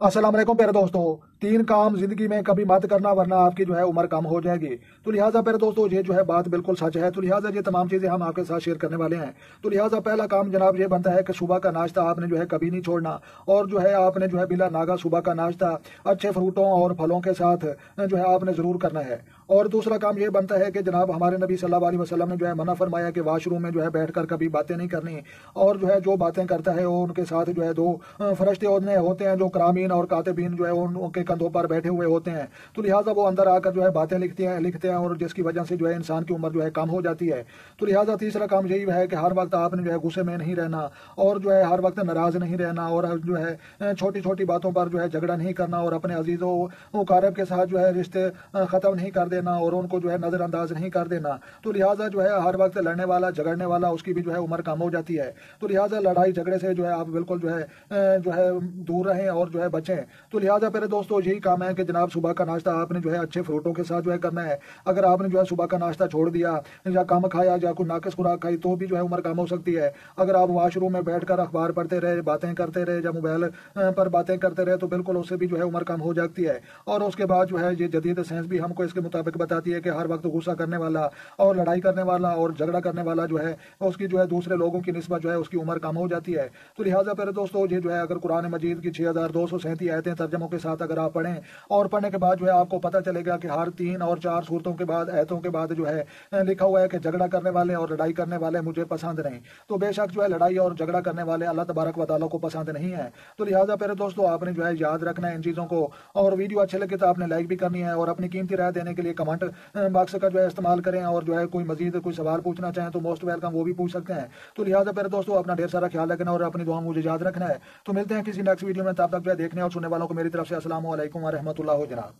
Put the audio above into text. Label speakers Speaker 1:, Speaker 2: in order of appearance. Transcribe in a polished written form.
Speaker 1: अस्सलाम वालेकुम प्यारे दोस्तों। 3 काम जिंदगी में कभी मत करना वरना आपकी जो है उम्र कम हो जाएगी। तो लिहाजा प्यारे दोस्तों ये जो है बात बिल्कुल सच है। तो लिहाजा ये तमाम चीजें हम आपके साथ शेयर करने वाले हैं। तो लिहाजा पहला काम जनाब ये बनता है कि सुबह का नाश्ता आपने जो है कभी नहीं छोड़ना, और जो है आपने जो है बिला नागा सुबह का नाश्ता अच्छे फ्रूटों और फलों के साथ जो है आपने जरूर करना है। और दूसरा काम ये बनता है कि जनाब हमारे नबी सल्लल्लाहु अलैहि वसल्लम ने जो है मना फरमाया कि वाशरूम में जो है बैठकर कभी बातें नहीं करनी, और जो है जो बातें करता है वो उनके साथ जो है 2 फरिश्ते होते हैं जो करामीन और कातिबीन जो है उनके कंधों पर बैठे हुए होते हैं। तो लिहाजा वो अंदर आकर जो है बातें लिखते हैं और जिसकी वजह से जो है इंसान की उम्र जो है कम हो जाती है। तो लिहाजा तीसरा काम यही है कि हर वक्त आपने जो है गुस्से में नहीं रहना, और जो है हर वक्त नाराज नहीं रहना, और जो है छोटी छोटी बातों पर जो है झगड़ा नहीं करना, और अपने अजीजों मुकारब के साथ जो है रिश्ते खत्म नहीं कर देना, और उनको जो है नजरअंदाज नहीं कर देना। तो लिहाजा जो है हर वक्त लड़ने वाला झगड़ने वाला उसकी भी जो है उम्र कम हो जाती है। तो लिहाजा लड़ाई झगड़े से जो है आप बिल्कुल जो है दूर रहें और जो है बचें। तो लिहाजा मेरे दोस्तों यही काम है कि जनाब सुबह का नाश्ता आपने जो है अच्छे फ्रूटों के साथ जो है करना है। अगर आपने जो है सुबह का नाश्ता छोड़ दिया या कम खाया या कोई नाकिस खुराक खाई तो भी जो है उम्र कम हो सकती है। अगर आप वॉशरूम में बैठकर अखबार पढ़ते रहे, बातें करते रहे या मोबाइल पर बातें करते रहे तो बिल्कुल उससे भी जो है उम्र कम हो जाती है। और उसके बाद जो है ये जदीद साइंस भी हमको इसके मुताबिक बताती है कि हर वक्त गुस्सा करने वाला और लड़ाई करने वाला और झगड़ा करने वाला जो है उसकी जो है दूसरे लोगों की निस्बत जो है उसकी उम्र कम हो जाती है। तो लिहाजा मेरे दोस्तों ये जो है अगर कुरान मजीद की 6237 आयतें तर्जमों के साथ अगर आप पढ़ें, और पढ़ने के बाद जो है आपको पता चलेगा कि हर 3 और 4 सूरतों के बाद आयतों के बाद जो है लिखा हुआ है कि झगड़ा करने वाले और लड़ाई करने वाले मुझे पसंद नहीं। तो बेशक जो है लड़ाई और झगड़ा करने वाले अल्लाह तबारक व तआला को पसंद नहीं है। तो लिहाजा मेरे दोस्तों आपने जो है याद रखना है इन चीज़ों को, और वीडियो अच्छे लगे तो आपने लाइक भी करनी है, और अपनी कीमती राय देने के लिए कमेंट बॉक्स का जो है इस्तेमाल करें, और जो है कोई मजीद कोई सवाल पूछना चाहें तो मोस्ट वेलकम वो भी पूछ सकते हैं। तो लिहाजा मेरे दोस्तों अपना ढेर सारा ख्याल रखना और अपनी दुआ मुझे याद रखना है। तो मिलते हैं किसी नेक्स्ट वीडियो में, तब तक जो है देखने और सुनने वालों को मेरी तरफ से अस्सलाम वालेकुम व रहमतुल्लाह जनाब।